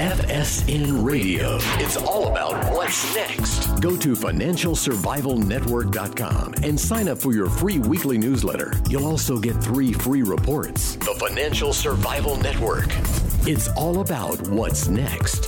FSN Radio. It's all about what's next. Go to financialsurvivalnetwork.com and sign up for your free weekly newsletter. You'll also get 3 free reports. The Financial Survival Network. It's all about what's next.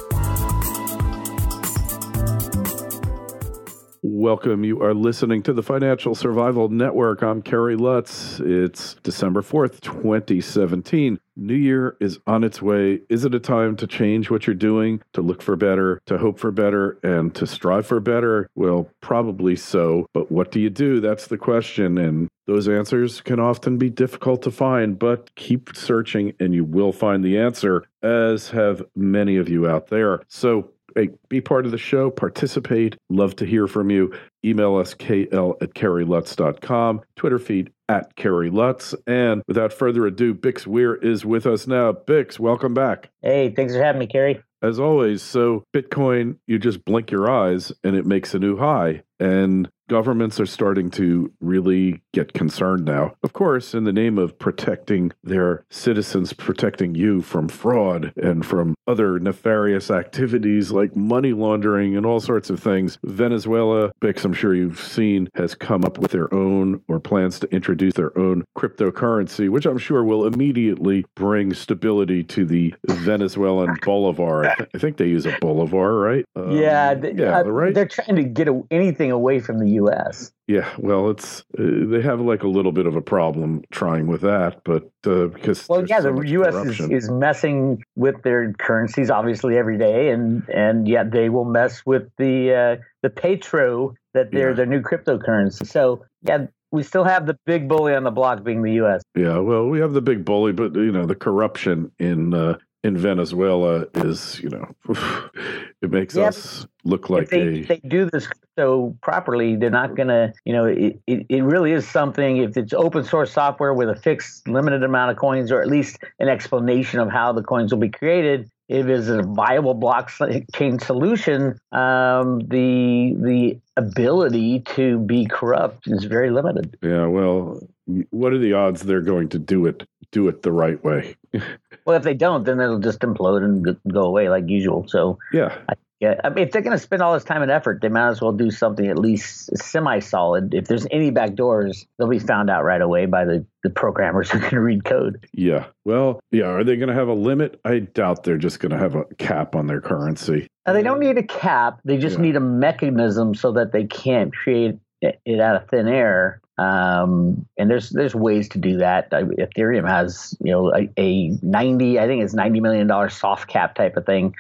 Welcome. You are listening to the Financial Survival Network. I'm Kerry Lutz. It's December 4th, 2017. New Year is on its way. Is it a time to change what you're doing, to look for better, to hope for better, and to strive for better? Well, probably so. But what do you do? That's the question. And those answers can often be difficult to find, but keep searching and you will find the answer, as have many of you out there. So, hey, be part of the show, participate, love to hear from you. Email us, kl@kerrylutz.com, Twitter feed @KerryLutz. And without further ado, Bix Weir is with us now. Bix, welcome back. Hey, thanks for having me, Kerry. As always, so Bitcoin, you just blink your eyes and it makes a new high. And governments are starting to really get concerned now. Of course, in the name of protecting their citizens, protecting you from fraud and from other nefarious activities like money laundering and all sorts of things. Venezuela, Bix, I'm sure you've seen, has come up with their own or plans to introduce their own cryptocurrency, which I'm sure will immediately bring stability to the Venezuelan bolivar. I think they use a bolivar, right? Right. They're trying to get anything away from the U.S. Yeah, well, it's they have like a little bit of a problem trying with that, but because the U.S. is messing with their currencies obviously every day, and yet they will mess with the petro that they're their new cryptocurrency. So we still have the big bully on the block being the U.S. Yeah, well, we have the big bully, but the corruption in Venezuela is, it makes us look like if they do this so properly, they're not going to, it really is something. If it's open source software with a fixed limited amount of coins, or at least an explanation of how the coins will be created, if it's a viable blockchain solution, the ability to be corrupt is very limited. Yeah, well, what are the odds they're going to do it the right way? Well, if they don't, then it'll just implode and go away like usual. So if they're going to spend all this time and effort, they might as well do something at least semi-solid. If there's any backdoors, they'll be found out right away by the programmers who can read code. Yeah. Well, are they going to have a limit? I doubt they're just going to have a cap on their currency. They don't need a cap. They just need a mechanism so that they can't create it out of thin air. And there's ways to do that. Ethereum has, a $90 million soft cap type of thing,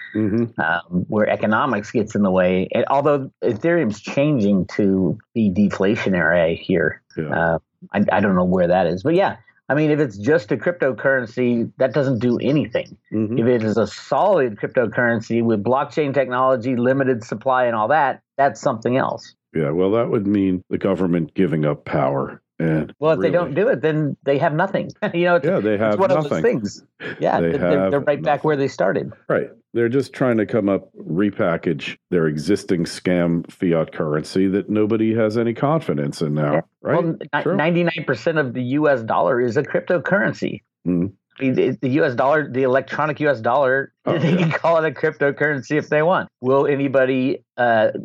where economics gets in the way. And although Ethereum's changing to be deflationary here, I don't know where that is, but if it's just a cryptocurrency, that doesn't do anything. If it is a solid cryptocurrency with blockchain technology, limited supply, and all that, that's something else. Yeah, well, that would mean the government giving up power. And if they don't do it, then they have nothing. they have it's one nothing. Of those things. Yeah, they're right back where they started. Right. They're just trying to repackage their existing scam fiat currency that nobody has any confidence in now. Yeah. Right? Well, 99% of the U.S. dollar is a cryptocurrency. The U.S. dollar, the electronic U.S. dollar, they can call it a cryptocurrency if they want. Will anybody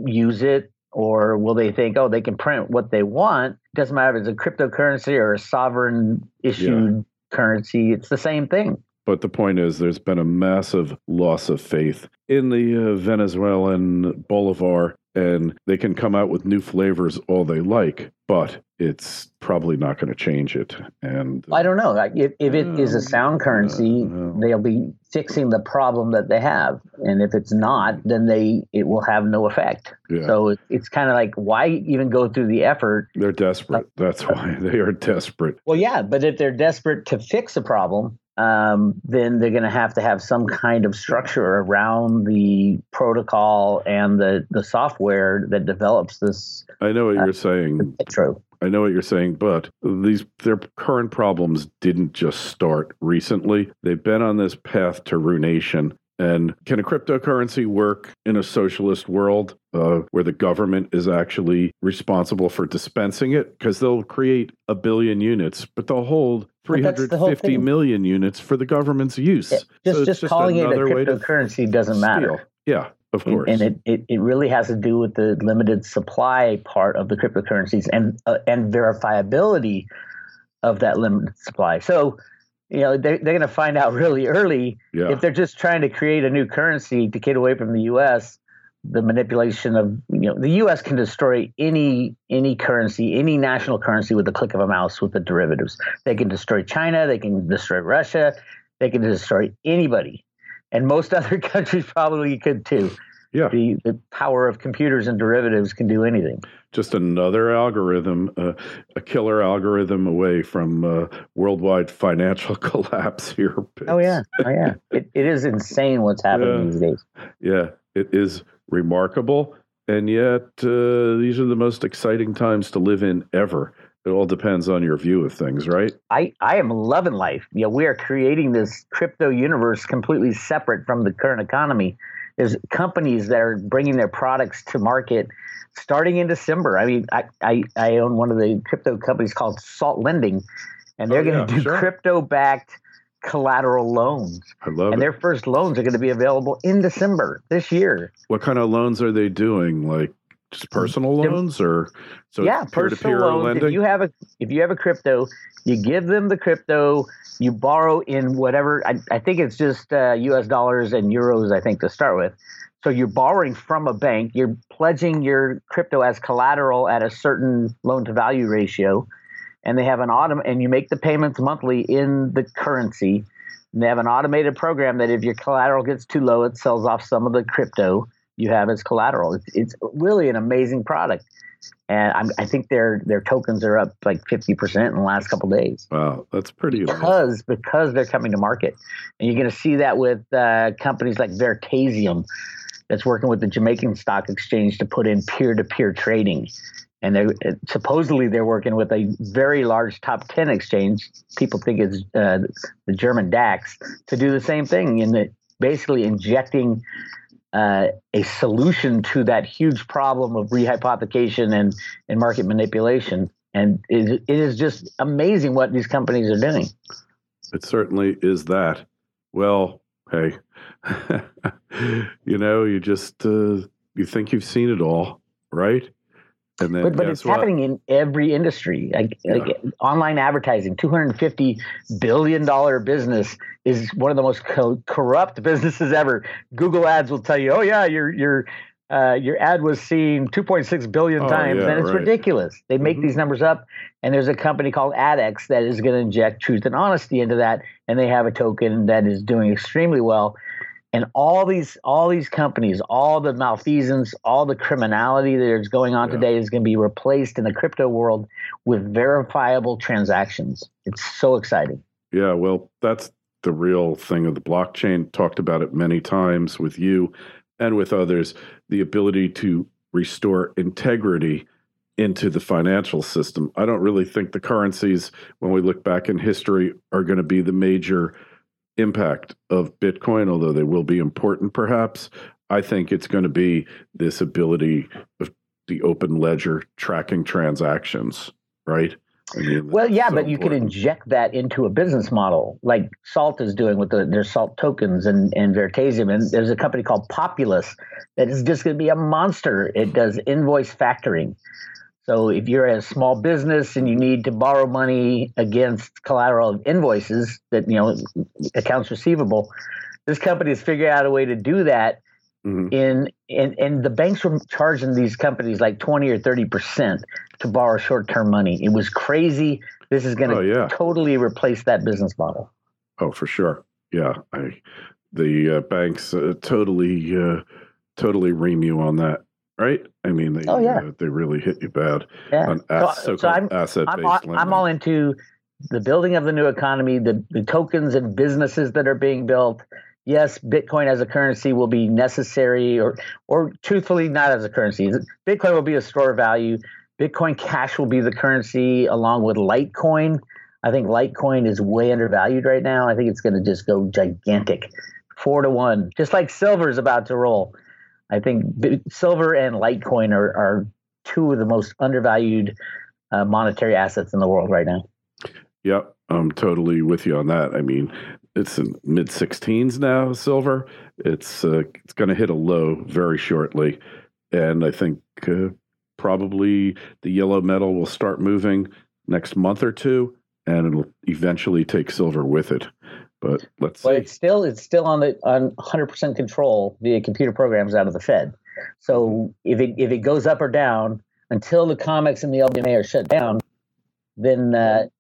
use it? Or will they think, they can print what they want? It doesn't matter if it's a cryptocurrency or a sovereign issued currency. It's the same thing. But the point is there's been a massive loss of faith in the Venezuelan bolivar, and they can come out with new flavors all they like, but it's probably not going to change it. And I don't know. If it is a sound currency, they'll be fixing the problem that they have. And if it's not, then it will have no effect. Yeah. So it's kind of like, why even go through the effort? They're desperate. That's why they are desperate. Well, yeah, but if they're desperate to fix a problem, then they're going to have some kind of structure around the protocol and the software that develops this. I know what you're saying. I know what you're saying, but their current problems didn't just start recently. They've been on this path to ruination. And can a cryptocurrency work in a socialist world where the government is actually responsible for dispensing it? Because they'll create 1 billion units, but they'll hold 350 million units for the government's use. Yeah, just calling it a cryptocurrency doesn't matter. Yeah, of course. And it really has to do with the limited supply part of the cryptocurrencies and verifiability of that limited supply. So, they're going to find out really early if they're just trying to create a new currency to get away from the U.S. The manipulation of, the U.S. can destroy any currency, any national currency with the click of a mouse with the derivatives. They can destroy China. They can destroy Russia. They can destroy anybody. And most other countries probably could too. Yeah. The power of computers and derivatives can do anything. Just another algorithm, a killer algorithm away from worldwide financial collapse here. Oh, yeah. It is insane what's happening these days. Yeah, it is remarkable. And yet, these are the most exciting times to live in ever. It all depends on your view of things, right? I am loving life. We are creating this crypto universe completely separate from the current economy. There's companies that are bringing their products to market starting in December. I mean, I own one of the crypto companies called Salt Lending, and they're going to do crypto-backed collateral loans. I love it. And their first loans are going to be available in December this year. What kind of loans are they doing? Like just personal loans or peer-to-peer lending? If you have a crypto, you give them the crypto, you borrow in whatever, I think it's just US dollars and euros, I think, to start with. So you're borrowing from a bank, you're pledging your crypto as collateral at a certain loan to value ratio, and they have and you make the payments monthly in the currency. And they have an automated program that if your collateral gets too low, it sells off some of the crypto you have as collateral. It's really an amazing product. And I think their tokens are up like 50% in the last couple of days. Wow, that's pretty because they're coming to market. And you're going to see that with companies like Veritasium that's working with the Jamaican Stock Exchange to put in peer-to-peer trading. And they're working with a very large top 10 exchange. People think it's the German DAX to do the same thing in basically injecting a solution to that huge problem of rehypothecation and market manipulation. And it is just amazing what these companies are doing. It certainly is that. Well, hey, you just you think you've seen it all, right? And then, but it's happening in every industry. Like online advertising, $250 billion business is one of the most corrupt businesses ever. Google Ads will tell you, oh yeah, your ad was seen 2.6 billion times, and it's ridiculous. They make these numbers up, and there's a company called AdX that is going to inject truth and honesty into that, and they have a token that is doing extremely well. And all these companies, all the malfeasance, all the criminality that is going on today is going to be replaced in the crypto world with verifiable transactions. It's so exciting. Yeah, well, that's the real thing of the blockchain. Talked about it many times with you and with others, the ability to restore integrity into the financial system. I don't really think the currencies, when we look back in history, are going to be the major impact of Bitcoin, although they will be important perhaps. I think it's going to be this ability of the open ledger tracking transactions, right? But you important. Could inject that into a business model like Salt is doing with their Salt tokens and Veritasium. And there's a company called Populous that is just going to be a monster. It does invoice factoring. So if you're a small business and you need to borrow money against collateral of invoices that, accounts receivable, this company has figured out a way to do that. And the banks were charging these companies like 20 or 30% to borrow short-term money. It was creasy. This is going to totally replace that business model. Oh, for sure. Yeah. The banks totally ream you on that. Right? I mean, they really hit you bad on asset-based lending. I'm all into the building of the new economy, the tokens and businesses that are being built. Yes, Bitcoin as a currency will be necessary, or truthfully, not as a currency. Bitcoin will be a store of value. Bitcoin Cash will be the currency along with Litecoin. I think Litecoin is way undervalued right now. I think it's going to just go gigantic, 4-to-1, just like silver is about to roll. I think silver and Litecoin are two of the most undervalued monetary assets in the world right now. Yep. I'm totally with you on that. I mean, it's in mid 16s now, silver. It's going to hit a low very shortly. And I think probably the yellow metal will start moving next month or two, and it'll eventually take silver with it. But let's see. But it's still on 100% control via computer programs out of the Fed. So if it goes up or down until the COMEX and the LBMA are shut down, then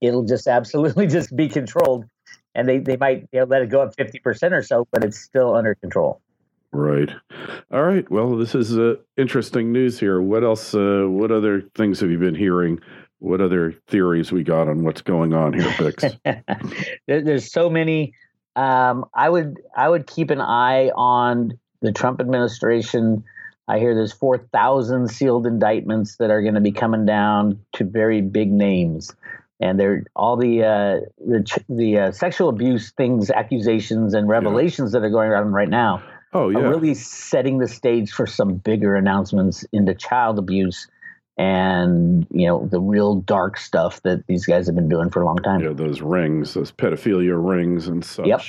it'll just absolutely just be controlled, and they might let it go up 50% or so, but it's still under control. Right. All right. Well, this is interesting news here. What else? What other things have you been hearing? What other theories we got on what's going on here, Bix? There's so many. I would keep an eye on the Trump administration. I hear there's 4,000 sealed indictments that are going to be coming down to very big names, and they're all the sexual abuse things, accusations, and revelations that are going on right now. Oh, yeah. Are really setting the stage for some bigger announcements into child abuse and, the real dark stuff that these guys have been doing for a long time. Yeah, those rings, those pedophilia rings and such. Yep.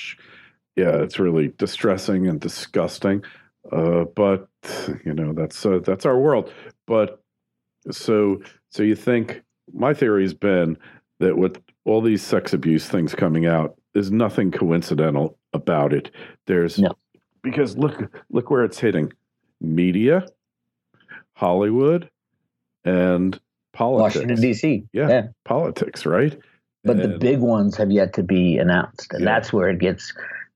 Yeah, it's really distressing and disgusting. But, that's our world. But so you think, my theory has been that with all these sex abuse things coming out, there's nothing coincidental about it. Because look where it's hitting: media, Hollywood, and politics. Washington, D.C. Yeah, politics, right? But the big ones have yet to be announced, and that's where it gets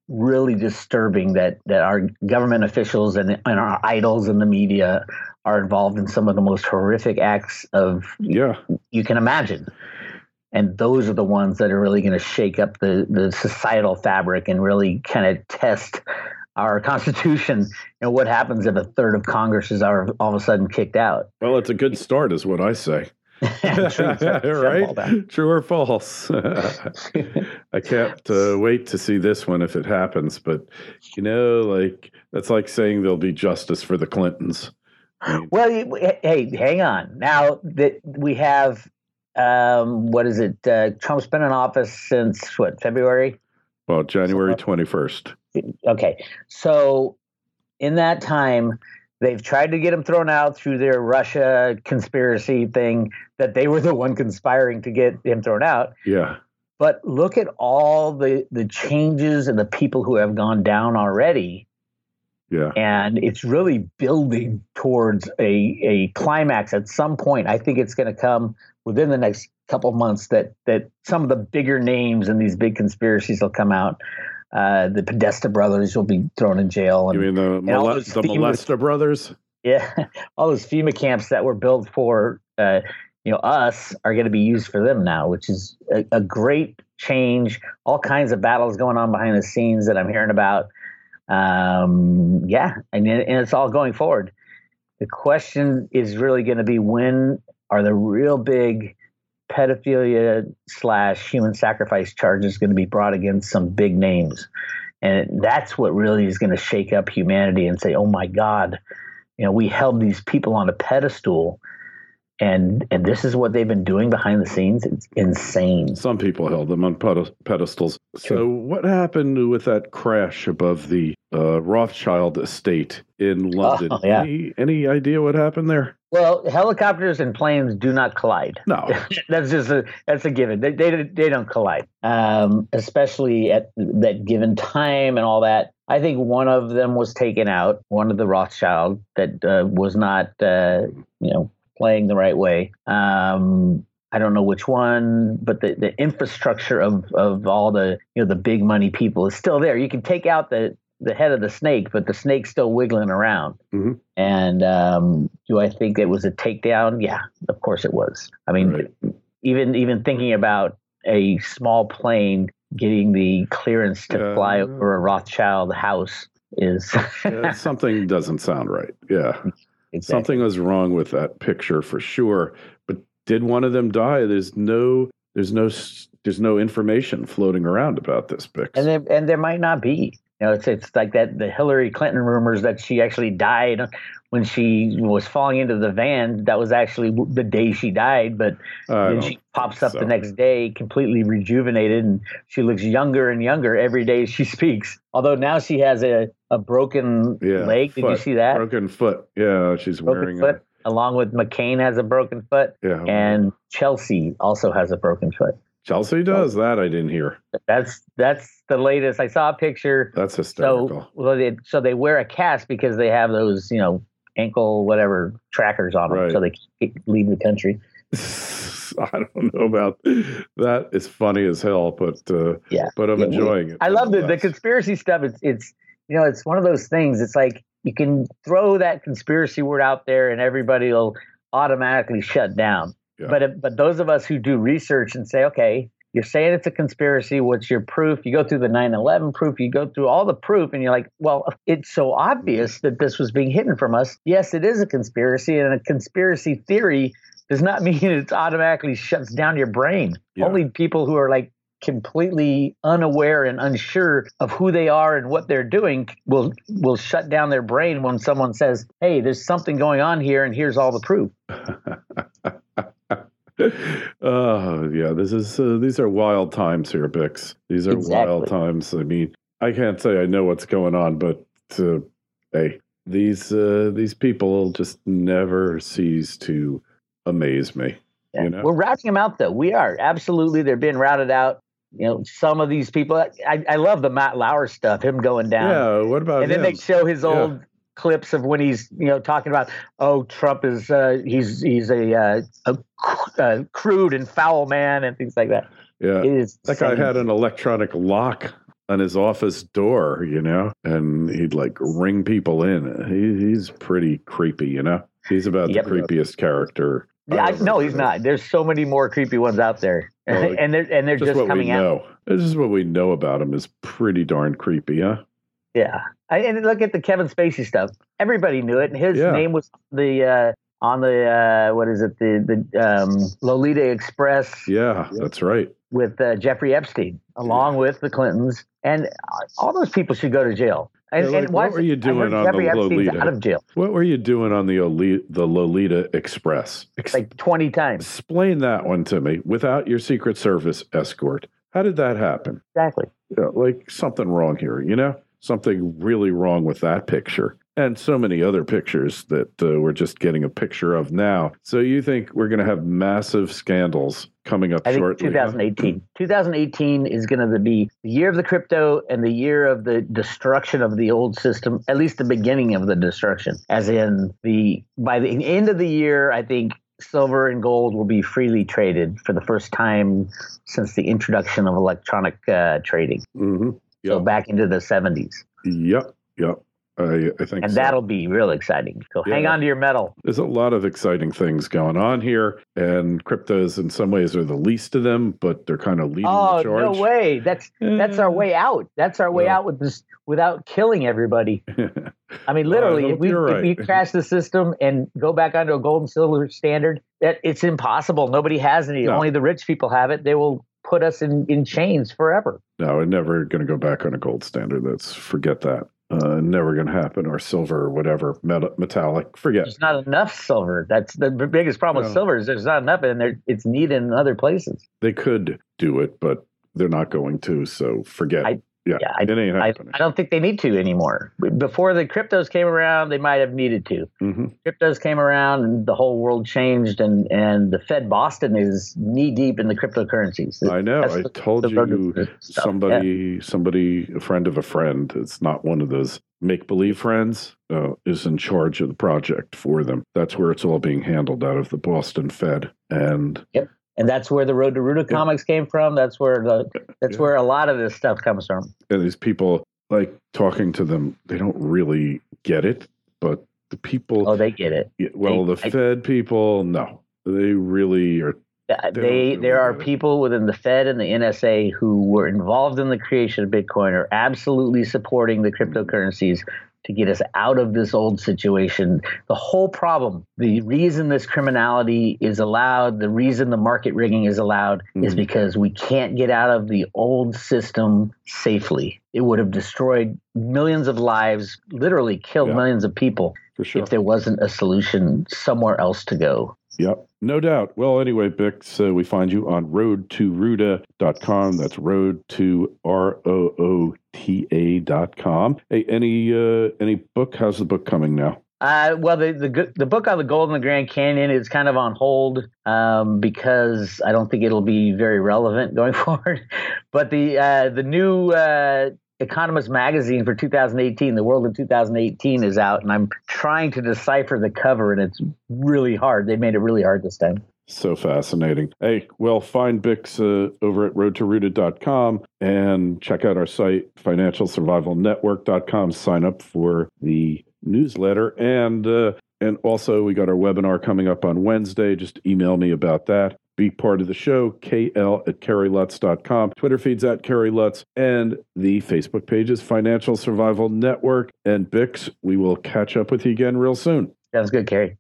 really disturbing that our government officials and our idols in the media are involved in some of the most horrific acts you can imagine. And those are the ones that are really going to shake up the societal fabric and really kind of test our Constitution. What happens if a third of Congress is all of a sudden kicked out? Well, it's a good start, is what I say. Right? True or false? I can't wait to see this one if it happens. But, that's like saying there'll be justice for the Clintons. Well, hey, hang on. Now that we have, Trump's been in office since, February? Well, January 21st. Okay. So in that time, they've tried to get him thrown out through their Russia conspiracy thing, that they were the one conspiring to get him thrown out. Yeah. But look at all the changes and the people who have gone down already. Yeah. And it's really building towards a climax at some point. I think it's going to come within the next couple of months that some of the bigger names in these big conspiracies will come out. The Podesta brothers will be thrown in jail. You mean the Molesta brothers? Yeah. All those FEMA camps that were built for, us are going to be used for them now, which is a great change. All kinds of battles going on behind the scenes that I'm hearing about. And it's all going forward. The question is really going to be, when are the real big pedophilia / human sacrifice charges going to be brought against some big names? And that's what really is going to shake up humanity and say, oh my God, we held these people on a pedestal, and this is what they've been doing behind the scenes. It's insane. Some people held them on pedestals. True. So what happened with that crash above the Rothschild estate in London? Oh, yeah. Any idea what happened there? Well, helicopters and planes do not collide. No, that's a given. They don't collide, especially at that given time and all that. I think one of them was taken out. One of the Rothschild that was not, playing the right way. I don't know which one, but the infrastructure of all the the big money people is still there. You can take out the head of the snake, but the snake's still wiggling around. Mm-hmm. And do I think it was a takedown? Yeah, of course it was. I mean, right. even thinking about a small plane getting the clearance to fly over a Rothschild house is something doesn't sound right. Yeah, exactly. Something was wrong with that picture for sure. But did one of them die? There's no information floating around about this, Bix. And there might not be. it's like that the Hillary Clinton rumors that she actually died when she was falling into the van. That was actually the day she died, but then she pops up the next day completely rejuvenated, and she looks younger and younger every day she speaks. Although now she has a broken leg. Did you see that? Broken foot. Yeah, she's wearing foot. Along with McCain has a broken foot. Yeah. And Chelsea also has a broken foot. Chelsea does? That I didn't hear. That's the latest. I saw a picture. That's hysterical. So they wear a cast because they have those, ankle whatever trackers on them, so they can't leave the country. I don't know about that. It's funny as hell, but I'm enjoying it. I love the conspiracy stuff. It's one of those things. It's like you can throw that conspiracy word out there and everybody will automatically shut down. Yeah. But those of us who do research and say, okay, you're saying it's a conspiracy. What's your proof? You go through the 9/11 proof. You go through all the proof, and you're like, well, it's so obvious that this was being hidden from us. Yes, it is a conspiracy, and a conspiracy theory does not mean it automatically shuts down your brain. Yeah. Only people who are like completely unaware and unsure of who they are and what they're doing will shut down their brain when someone says, hey, there's something going on here, and here's all the proof. These are wild times here, Bix. These are wild times. I mean, I can't say I know what's going on, but hey, these people just never cease to amaze me. Yeah. We're routing them out, though. We are absolutely. They're being routed out. Some of these people. I love the Matt Lauer stuff. Him going down. Yeah. What about him? And then they show his old clips of when he's talking about Trump is he's a crude and foul man and things like that. Yeah, that guy had an electronic lock on his office door, and he'd like ring people in. He's pretty creepy, He's about the creepiest character. Yeah, no, he's not. There's so many more creepy ones out there, and they're just coming out. This is what we know about him is pretty darn creepy, huh? Yeah. And look at the Kevin Spacey stuff. Everybody knew it. And his name was on the what is it? The Lolita Express. Yeah, that's right. With Jeffrey Epstein, along with the Clintons. And all those people should go to jail. And what were you doing on the Lolita? Out of jail. What were you doing on the Lolita Express? Like 20 times. Explain that one to me without your Secret Service escort. How did that happen? Exactly. Like something wrong here, Something really wrong with that picture. And so many other pictures that we're just getting a picture of now. So you think we're going to have massive scandals coming up shortly? 2018. 2018 is going to be the year of the crypto and the year of the destruction of the old system, at least the beginning of the destruction. As in, by the end of the year, I think silver and gold will be freely traded for the first time since the introduction of electronic trading. Mm-hmm. Yep. So back into the 70s. Yep. I think and that'll be real exciting. So hang on to your metal. There's a lot of exciting things going on here, and cryptos in some ways are the least of them, but they're kind of leading the charge. Oh, no way. That's our way out. That's our way out with this without killing everybody. I mean, literally, if we crash the system and go back onto a gold and silver standard, it's impossible. Nobody has any. Only the rich people have it. They will put us in chains forever. No, we're never going to go back on a gold standard. Forget that. Never going to happen, or silver or whatever, metallic. Forget. There's not enough silver. That's the biggest problem with silver is there's not enough, and it's needed in other places. They could do it, but they're not going to. So forget. It ain't happening. I don't think they need to anymore. Before the cryptos came around, they might have needed to. Mm-hmm. Cryptos came around, and the whole world changed, and the Fed Boston is knee deep in the cryptocurrencies. I know. I told you somebody, a friend of a friend, it's not one of those make-believe friends, is in charge of the project for them. That's where it's all being handled out of the Boston Fed. And And that's where the Road to Ruta comics came from. That's where where a lot of this stuff comes from. And these people, like talking to them, they don't really get it, but the people. Oh, they get it. Well, Fed people, no, they really are. There are people within the Fed and the NSA who were involved in the creation of Bitcoin are absolutely supporting the cryptocurrencies to get us out of this old situation. The whole problem, the reason this criminality is allowed, the reason the market rigging is allowed is because we can't get out of the old system safely. It would have destroyed millions of lives, literally killed millions of people if there wasn't a solution somewhere else to go. Yep, no doubt. Well, anyway, Bix, we find you on roadtoruta.com. That's roadto.com. Hey, any book? How's the book coming now? Well, the book on the gold in the Grand Canyon is kind of on hold because I don't think it'll be very relevant going forward. But the new Economist magazine for 2018, The World of 2018, is out, and I'm trying to decipher the cover, and it's really hard. They made it really hard this time. So fascinating. Hey, well, find Bix over at roadtoruta.com and check out our site, financialsurvivalnetwork.com. Sign up for the newsletter. And also, we got our webinar coming up on Wednesday. Just email me about that. Be part of the show, kl@kerrylutz.com. Twitter feed's at Kerry Lutz, and the Facebook page is Financial Survival Network. And Bix, we will catch up with you again real soon. Sounds good, Kerry.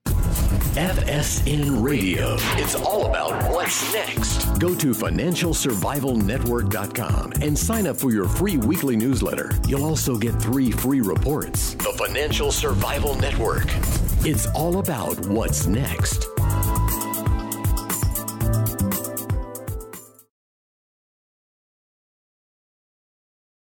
FSN Radio. It's all about what's next. Go to financialsurvivalnetwork.com and sign up for your free weekly newsletter. You'll also get 3 free reports. The Financial Survival Network. It's all about what's next.